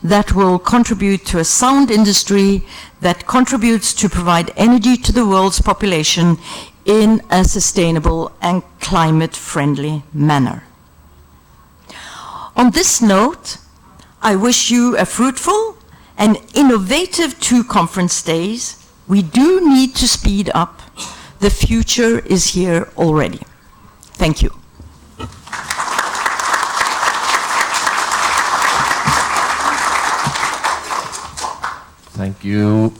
that will contribute to a sound industry that contributes to provide energy to the world's population in a sustainable and climate-friendly manner. On this note, I wish you a fruitful and innovative 2 conference days. We do need to speed up. The future is here already. Thank you. Thank you.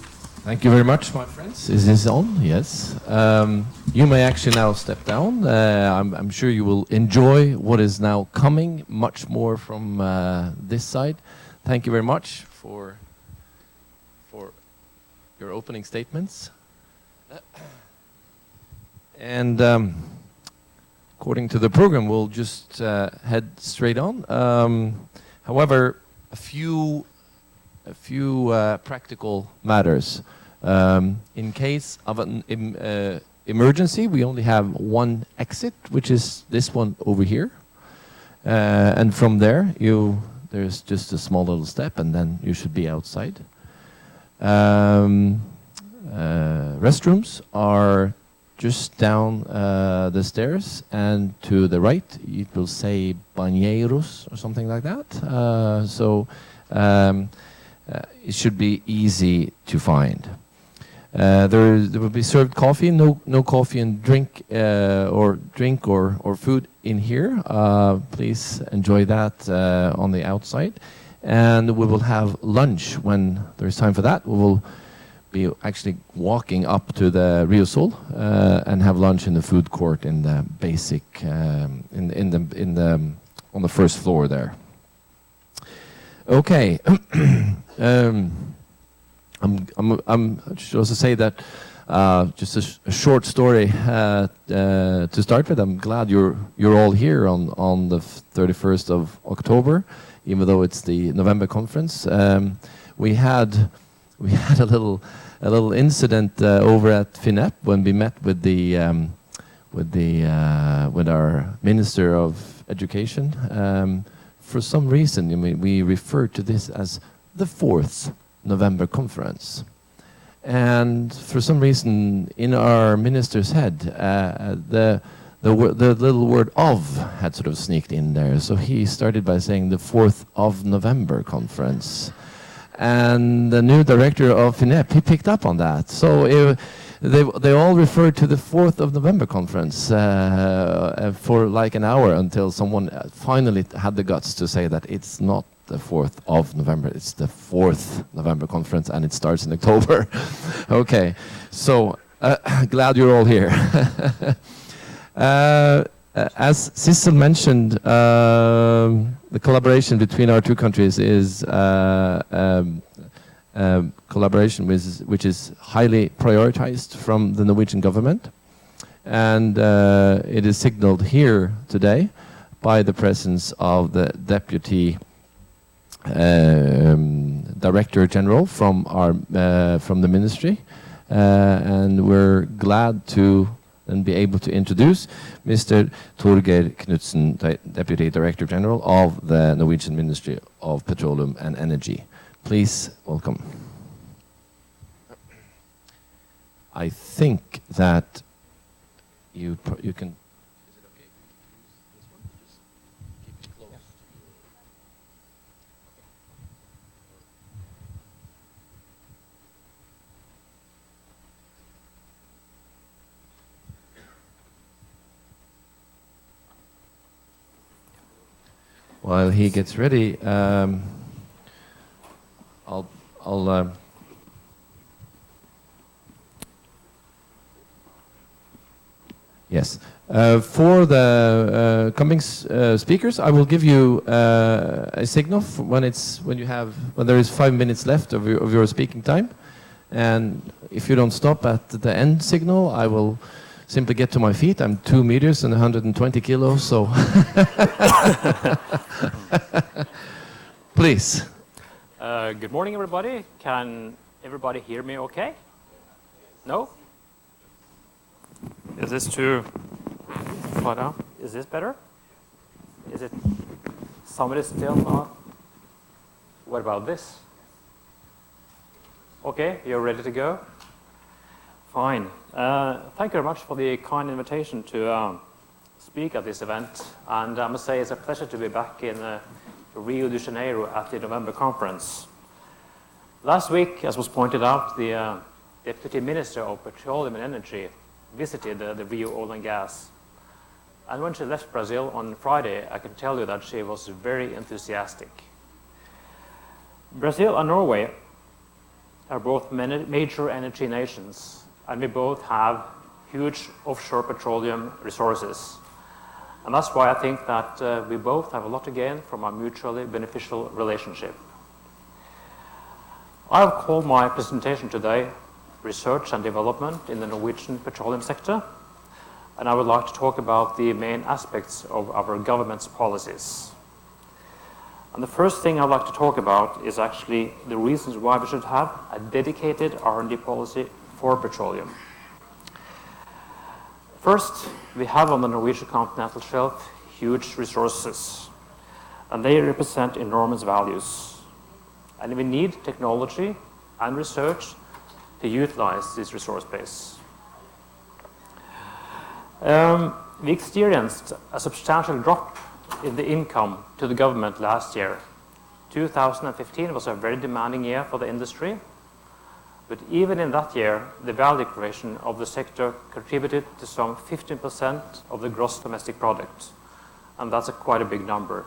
Thank you very much, my friends. Is this on? Yes. You may actually now step down. I'm sure you will enjoy what is now coming, much more from this side. Thank you very much for your opening statements. And according to the program, we'll just head straight on. However, a few practical matters. In case of an emergency, we only have one exit, which is this one over here. And from there, there's just a small little step, and then you should be outside. Restrooms are just down the stairs, and to the right, it will say bañeros or something like that. It should be easy to find. There will be served coffee. No coffee and drink or food in here. Please enjoy that on the outside. And we will have lunch when there's time for that. We will be actually walking up to the Rio Sol and have lunch in the food court in the basic on the first floor there. Okay. I should also say that just a short story to start with. I'm glad you're all here on the 31st of October, even though it's the November conference. We had a little incident over at FINEP when we met with our Minister of Education. For some reason, we refer to this as the 4th November conference. And for some reason, in our minister's head, the little word "of" had sort of sneaked in there. So he started by saying the 4th of November conference. And the new director of FINEP, he picked up on that. So they all referred to the 4th of November conference for like an hour until someone finally had the guts to say that it's not the 4th of November, it's the 4th November conference, and it starts in October. Okay, so glad you're all here. As Sissel mentioned, the collaboration between our 2 countries is collaboration which is highly prioritized from the Norwegian government, and it is signaled here today by the presence of the Deputy Director General from the Ministry, and we're glad to then be able to introduce Mr. Torgeir Knudsen, Deputy Director General of the Norwegian Ministry of Petroleum and Energy. Please welcome. I think that you can. Is it okay if you use this one? Just keep it close. While he gets ready, I'll yes. For the coming speakers, I will give you a signal when there is 5 minutes left of your speaking time, and if you don't stop at the end signal, I will simply get to my feet. I'm 2 meters and 120 kilos, so please. Good morning, everybody. Can everybody hear me okay? No? Is this too... What now? Is this better? Is it... Somebody still not What about this? Okay, you're ready to go? Fine. Thank you very much for the kind invitation to speak at this event. And I must say it's a pleasure to be back in Rio de Janeiro at the November conference. Last week, as was pointed out, the Deputy Minister of Petroleum and Energy visited the Rio Oil and Gas. And when she left Brazil on Friday, I can tell you that she was very enthusiastic. Brazil and Norway are both major energy nations, and we both have huge offshore petroleum resources. And that's why I think that we both have a lot to gain from our mutually beneficial relationship. I have called my presentation today Research and Development in the Norwegian Petroleum Sector, and I would like to talk about the main aspects of our government's policies. And the first thing I'd like to talk about is actually the reasons why we should have a dedicated R&D policy for petroleum. First, we have on the Norwegian continental shelf huge resources, and they represent enormous values. And we need technology and research to utilize this resource base. We experienced a substantial drop in the income to the government last year. 2015 was a very demanding year for the industry, but even in that year, the value creation of the sector contributed to some 15% of the gross domestic product, and that's quite a big number.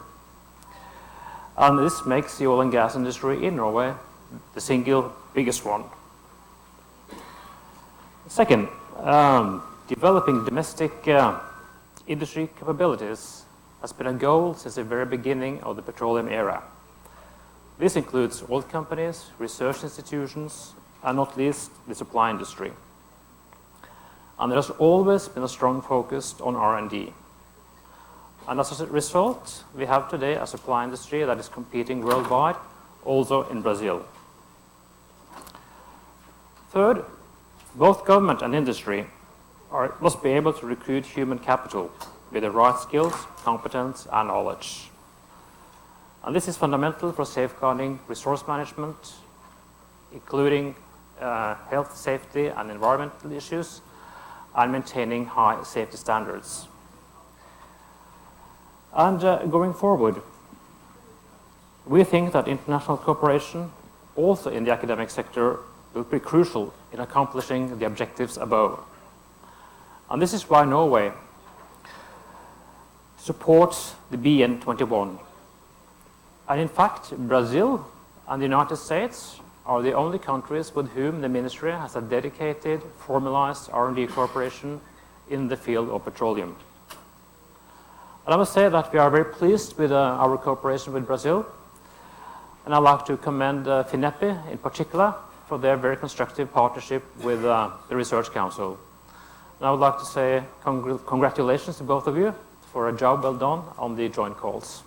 And this makes the oil and gas industry in Norway the single biggest one. Second, developing domestic industry capabilities has been a goal since the very beginning of the petroleum era. This includes oil companies, research institutions, and not least the supply industry. And there has always been a strong focus on R&D. And as a result, we have today a supply industry that is competing worldwide, also in Brazil. Third, both government and industry must be able to recruit human capital with the right skills, competence, and knowledge. And this is fundamental for safeguarding resource management, including health, safety, and environmental issues, and maintaining high safety standards. And going forward, we think that international cooperation, also in the academic sector, will be crucial in accomplishing the objectives above. And this is why Norway supports the BN21. And in fact, Brazil and the United States are the only countries with whom the ministry has a dedicated, formalized R&D cooperation in the field of petroleum. And I must say that we are very pleased with our cooperation with Brazil, and I'd like to commend FINEP in particular for their very constructive partnership with the Research Council. And I would like to say congratulations to both of you for a job well done on the joint calls.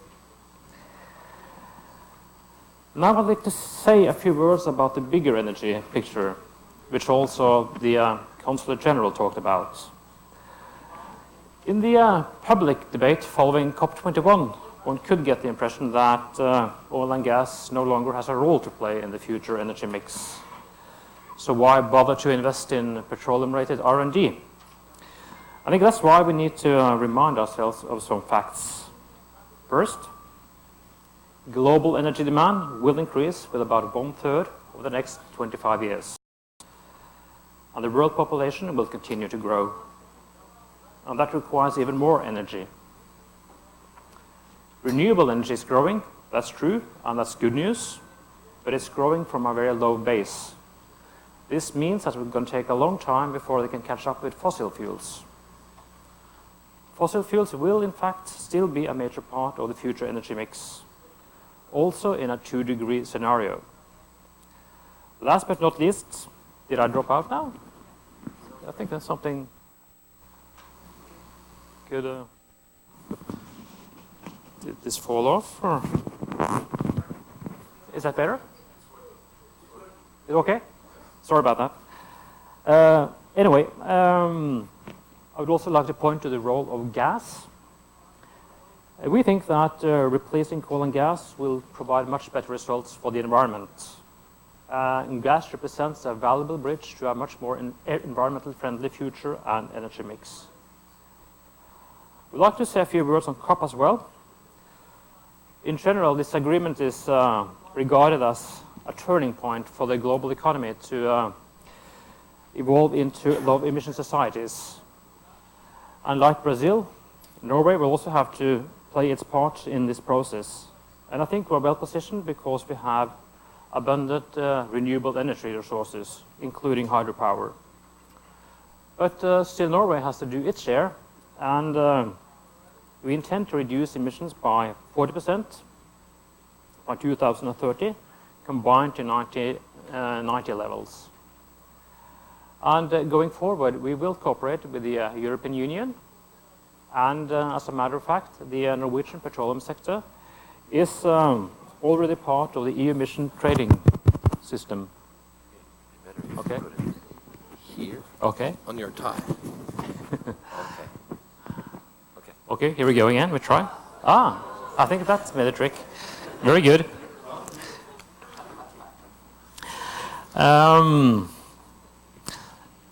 Now I'd like to say a few words about the bigger energy picture, which also the Consul General talked about. In the public debate following COP21, one could get the impression that oil and gas no longer has a role to play in the future energy mix. So why bother to invest in petroleum-related R&D? I think that's why we need to remind ourselves of some facts. First, global energy demand will increase with about 1/3 over the next 25 years. And the world population will continue to grow. And that requires even more energy. Renewable energy is growing, that's true, and that's good news, but it's growing from a very low base. This means that it's going to take a long time before they can catch up with fossil fuels. Fossil fuels will, in fact, still be a major part of the future energy mix, also in a 2-degree scenario. Last but not least, did I drop out now? I think that's something good. Did this fall off? Or? Is that better? Is it okay? Sorry about that. Anyway, I would also like to point to the role of gas. We think that replacing coal and gas will provide much better results for the environment. And gas represents a valuable bridge to a much more environmentally friendly future and energy mix. We'd like to say a few words on COP as well. In general, this agreement is regarded as a turning point for the global economy to evolve into low-emission societies. And like Brazil, Norway will also have to play its part in this process. And I think we're well positioned because we have abundant renewable energy resources, including hydropower. But still Norway has to do its share, and we intend to reduce emissions by 40% by 2030, combined to 90 levels. And going forward, we will cooperate with the European Union. And as a matter of fact, the Norwegian petroleum sector is already part of the EU emission trading system. Okay. Put it here. Okay. On your tie. Okay, here we go again. We try. I think that's made a trick. Very good.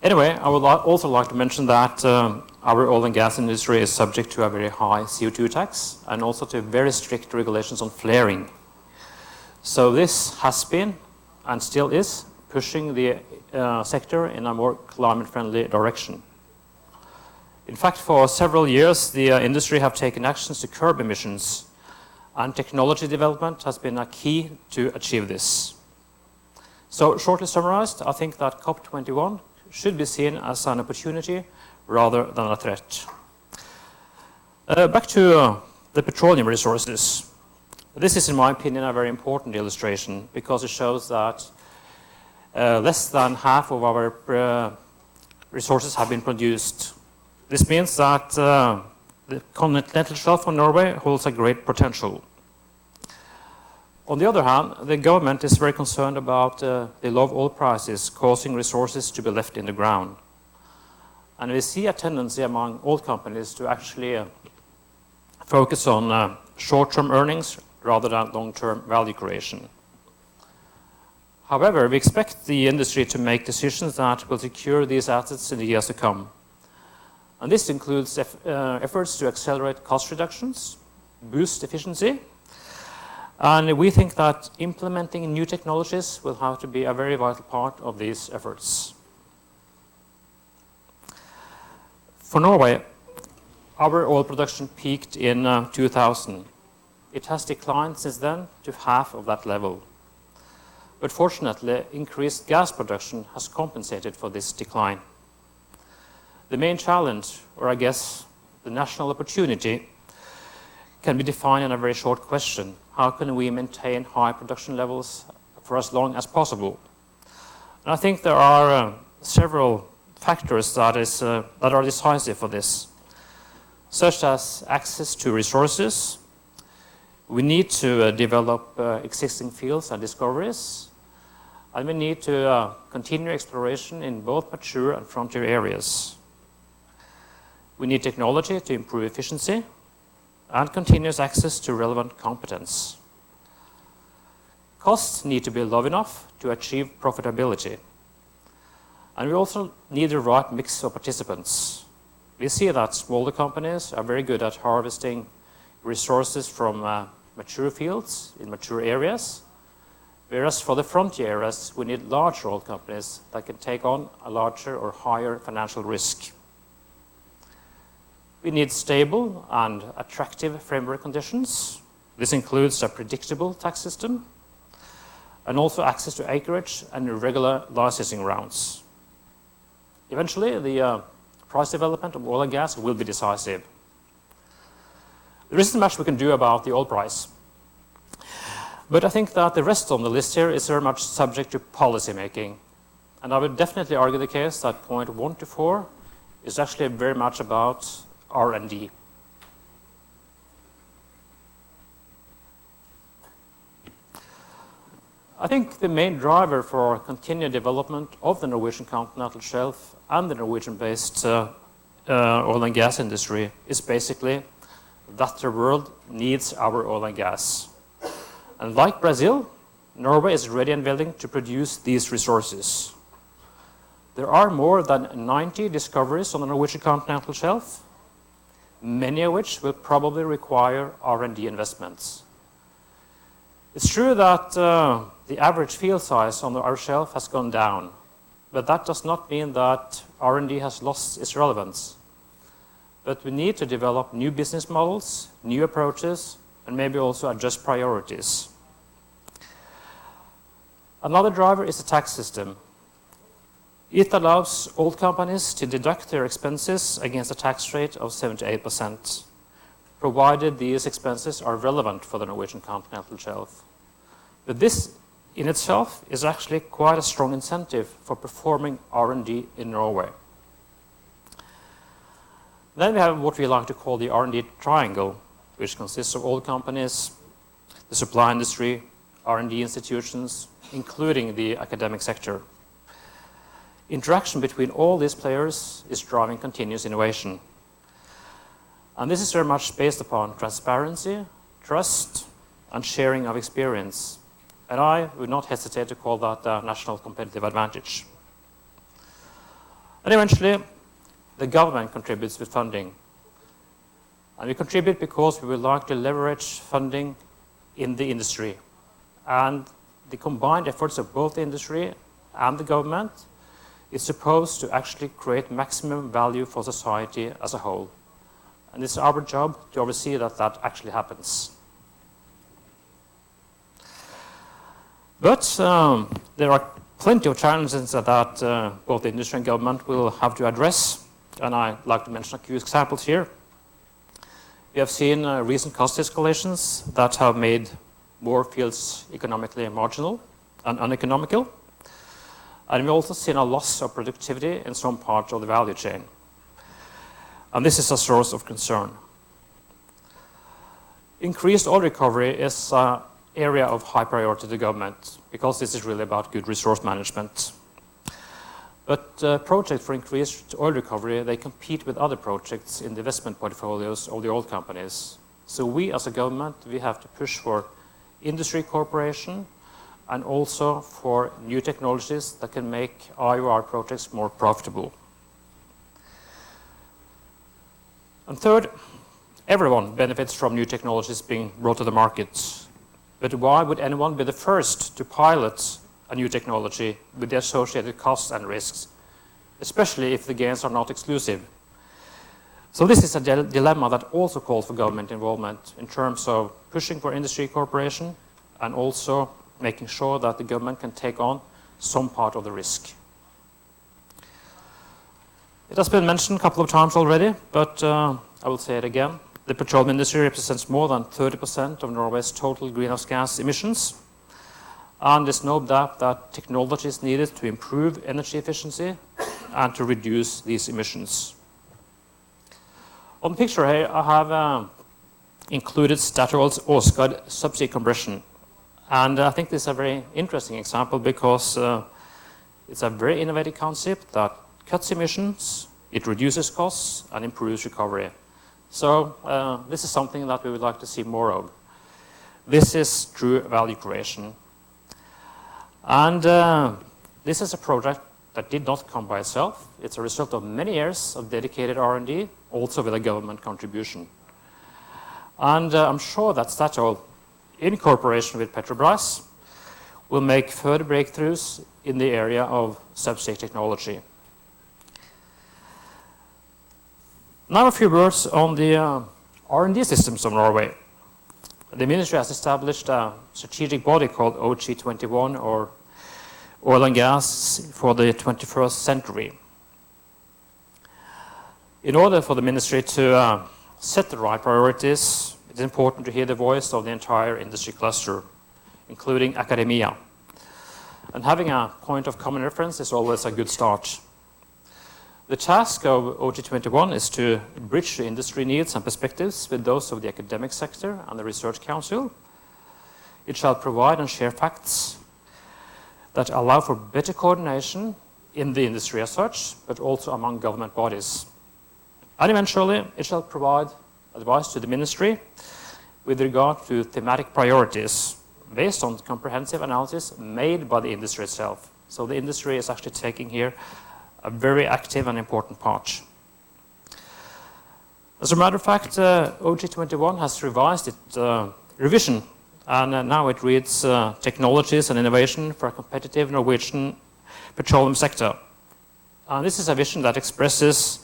Anyway, I would also like to mention that our oil and gas industry is subject to a very high CO2 tax and also to very strict regulations on flaring. So this has been and still is pushing the sector in a more climate-friendly direction. In fact, for several years, the industry have taken actions to curb emissions, and technology development has been a key to achieve this. So, shortly summarized, I think that COP21 should be seen as an opportunity rather than a threat. Back to the petroleum resources. This is, in my opinion, a very important illustration because it shows that less than half of our resources have been produced. This means that the continental shelf of Norway holds a great potential. On the other hand, the government is very concerned about the low oil prices causing resources to be left in the ground. And we see a tendency among oil companies to actually focus on short-term earnings rather than long-term value creation. However, we expect the industry to make decisions that will secure these assets in the years to come. And this includes efforts to accelerate cost reductions, boost efficiency, and we think that implementing new technologies will have to be a very vital part of these efforts. For Norway, our oil production peaked in 2000. It has declined since then to half of that level. But fortunately, increased gas production has compensated for this decline. The main challenge, or I guess the national opportunity, can be defined in a very short question. How can we maintain high production levels for as long as possible? And I think there are several factors that are decisive for this, such as access to resources. We need to develop existing fields and discoveries, and we need to continue exploration in both mature and frontier areas. We need technology to improve efficiency and continuous access to relevant competence. Costs need to be low enough to achieve profitability. And we also need the right mix of participants. We see that smaller companies are very good at harvesting resources from mature fields in mature areas, whereas for the frontier areas, we need larger oil companies that can take on a larger or higher financial risk. We need stable and attractive framework conditions. This includes a predictable tax system and also access to acreage and regular licensing rounds. Eventually, the price development of oil and gas will be decisive. There isn't much we can do about the oil price, but I think that the rest on the list here is very much subject to policy making. And I would definitely argue the case that point 1 to 4 is actually very much about R&D. I think the main driver for continued development of the Norwegian continental shelf and the Norwegian-based oil and gas industry is basically that the world needs our oil and gas. And like Brazil, Norway is ready and willing to produce these resources. There are more than 90 discoveries on the Norwegian continental shelf, many of which will probably require R&D investments. It's true that the average field size on our shelf has gone down, but that does not mean that R&D has lost its relevance. But we need to develop new business models, new approaches, and maybe also adjust priorities. Another driver is the tax system. It allows oil companies to deduct their expenses against a tax rate of 78%, provided these expenses are relevant for the Norwegian continental shelf. But this in itself is actually quite a strong incentive for performing R&D in Norway. Then we have what we like to call the R&D triangle, which consists of oil companies, the supply industry, R&D institutions, including the academic sector. Interaction between all these players is driving continuous innovation. And this is very much based upon transparency, trust, and sharing of experience. And I would not hesitate to call that a national competitive advantage. And eventually, the government contributes with funding. And we contribute because we would like to leverage funding in the industry. And the combined efforts of both the industry and the government is supposed to actually create maximum value for society as a whole. And it's our job to oversee that that actually happens. But there are plenty of challenges that both the industry and government will have to address, and I'd like to mention a few examples here. We have seen recent cost escalations that have made more fields economically marginal and uneconomical. And we've also seen a loss of productivity in some parts of the value chain. And this is a source of concern. Increased oil recovery is an area of high priority to the government because this is really about good resource management. But projects for increased oil recovery, they compete with other projects in the investment portfolios of the oil companies. So we as a government, we have to push for industry cooperation and also for new technologies that can make IOR projects more profitable. And third, everyone benefits from new technologies being brought to the market. But why would anyone be the first to pilot a new technology with the associated costs and risks, especially if the gains are not exclusive? So this is a dilemma that also calls for government involvement in terms of pushing for industry cooperation and also making sure that the government can take on some part of the risk. It has been mentioned a couple of times already, but I will say it again. The petroleum industry represents more than 30% of Norway's total greenhouse gas emissions. And there's no doubt that technology is needed to improve energy efficiency and to reduce these emissions. On the picture here, I have included Statoil's Åsgard subsea compression. And I think this is a very interesting example because it's a very innovative concept that cuts emissions, it reduces costs, and improves recovery. So this is something that we would like to see more of. This is true value creation. And this is a project that did not come by itself. It's a result of many years of dedicated R&D, also with a government contribution. And I'm sure that Statoil, in cooperation with Petrobras, will make further breakthroughs in the area of subsea technology. Now a few words on the R&D systems of Norway. The ministry has established a strategic body called OG21, or Oil and Gas for the 21st Century. In order for the ministry to set the right priorities, it's important to hear the voice of the entire industry cluster, including academia. And having a point of common reference is always a good start. The task of OG21 is to bridge the industry needs and perspectives with those of the academic sector and the Research Council. It shall provide and share facts that allow for better coordination in the industry as such, but also among government bodies. And eventually, it shall provide advice to the ministry with regard to thematic priorities based on comprehensive analysis made by the industry itself. So the industry is actually taking here a very active and important part. As a matter of fact, OG21 has revised its revision, and now it reads technologies and innovation for a competitive Norwegian petroleum sector. And this is a vision that expresses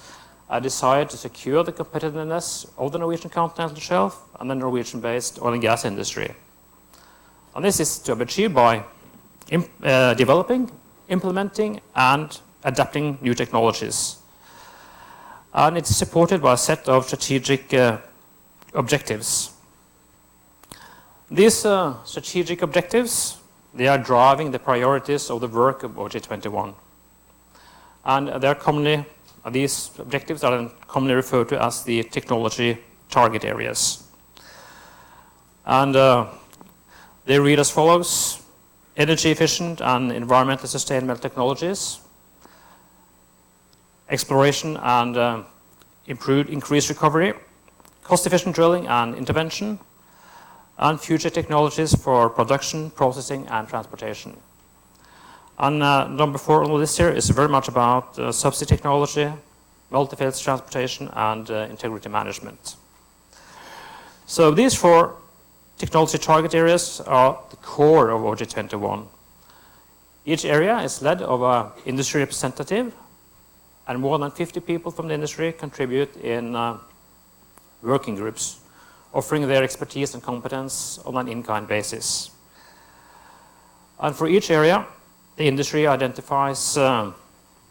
a desire to secure the competitiveness of the Norwegian continental shelf and the Norwegian-based oil and gas industry. And this is to be achieved by developing, implementing, and adapting new technologies. And it's supported by a set of strategic objectives. These strategic objectives, they are driving the priorities of the work of OG21. And they're commonly, these objectives are commonly referred to as the technology target areas. And they read as follows: energy efficient and environmentally sustainable technologies, exploration and increased recovery, cost-efficient drilling and intervention, and future technologies for production, processing, and transportation. And number 4 on the list here is very much about subsea technology, multi-phase transportation, and integrity management. So these 4 technology target areas are the core of OG21. Each area is led of an industry representative, and more than 50 people from the industry contribute in working groups, offering their expertise and competence on an in-kind basis. And for each area, the industry identifies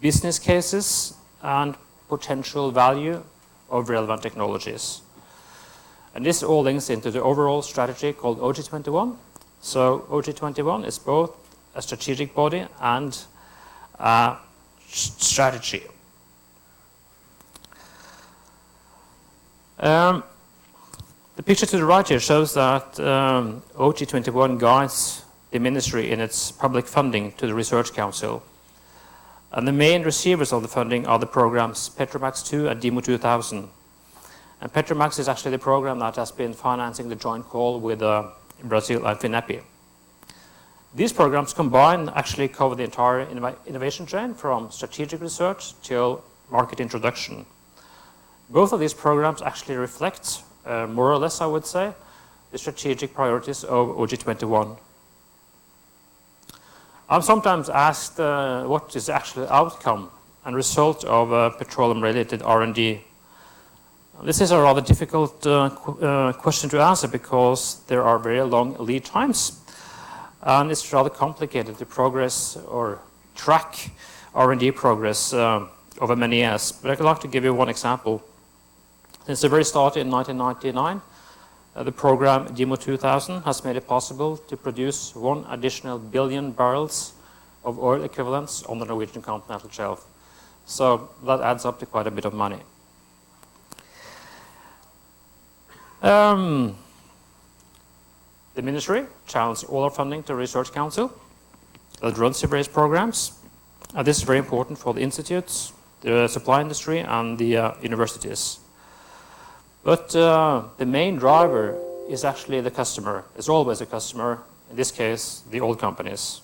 business cases and potential value of relevant technologies. And this all links into the overall strategy called OG21. So OG21 is both a strategic body and a strategy. The picture to the right here shows that OG21 guides the ministry in its public funding to the Research Council. And the main receivers of the funding are the programs Petromax 2 and Demo 2000. And Petromax is actually the program that has been financing the joint call with Brazil and FINEP. These programs combined actually cover the entire innovation chain from strategic research till market introduction. Both of these programs actually reflect, more or less I would say, the strategic priorities of OG21. I'm sometimes asked what is the actual outcome and result of petroleum-related R&D. This is a rather difficult question to answer because there are very long lead times, and it's rather complicated to progress or track R&D progress over many years. But I'd like to give you one example. Since the very start in 1999, the program Demo 2000 has made it possible to produce 1 additional billion barrels of oil equivalents on the Norwegian continental shelf. So that adds up to quite a bit of money. The ministry channels all our funding to Research Council that runs the various programs. And this is very important for the institutes, the supply industry, and the universities. But the main driver is actually the customer. It's always a customer, in this case, the oil companies.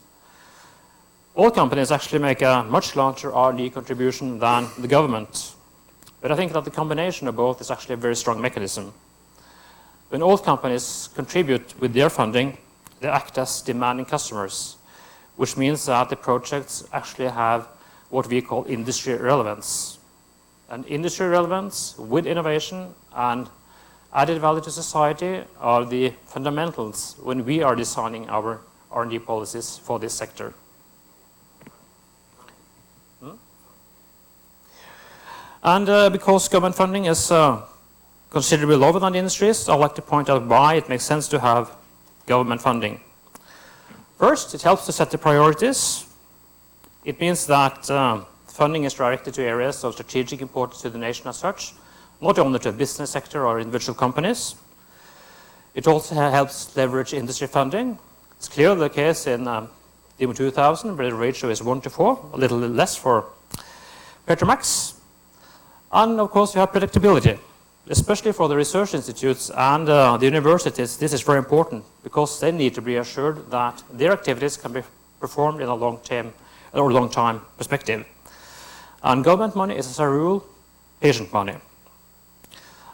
Oil companies actually make a much larger R&D contribution than the government. But I think that the combination of both is actually a very strong mechanism. When oil companies contribute with their funding, they act as demanding customers, which means that the projects actually have what we call industry relevance. And industry relevance with innovation and added value to society are the fundamentals when we are designing our R&D policies for this sector. And because government funding is considerably lower than the industries, I'd like to point out why it makes sense to have government funding. First, it helps to set the priorities. It means that funding is directed to areas of strategic importance to the nation as such, not only to the business sector or individual companies. It also helps leverage industry funding. It's clearly the case in Demo 2000, where the ratio is 1:4, a little less for Petromax. And of course, you have predictability. especially for the research institutes and the universities, this is very important because they need to be assured that their activities can be performed in a long time perspective. And government money is, as a rule, patient money.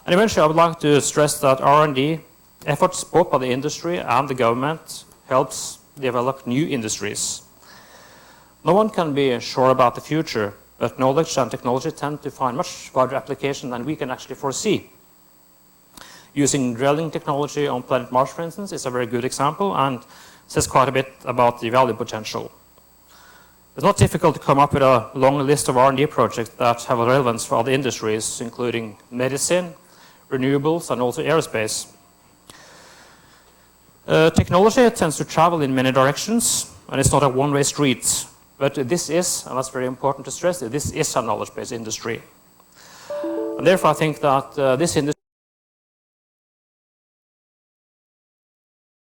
And eventually, I would like to stress that R&D efforts both by the industry and the government helps develop new industries. No one can be sure about the future, but knowledge and technology tend to find much wider application than we can actually foresee. Using drilling technology on planet Mars, for instance, is a very good example and says quite a bit about the value potential. It's not difficult to come up with a long list of R&D projects that have a relevance for other industries, including medicine, renewables, and also aerospace. Technology tends to travel in many directions, and it's not a one-way street. But this is, and that's very important to stress, this is a knowledge-based industry. And therefore, I think that this industry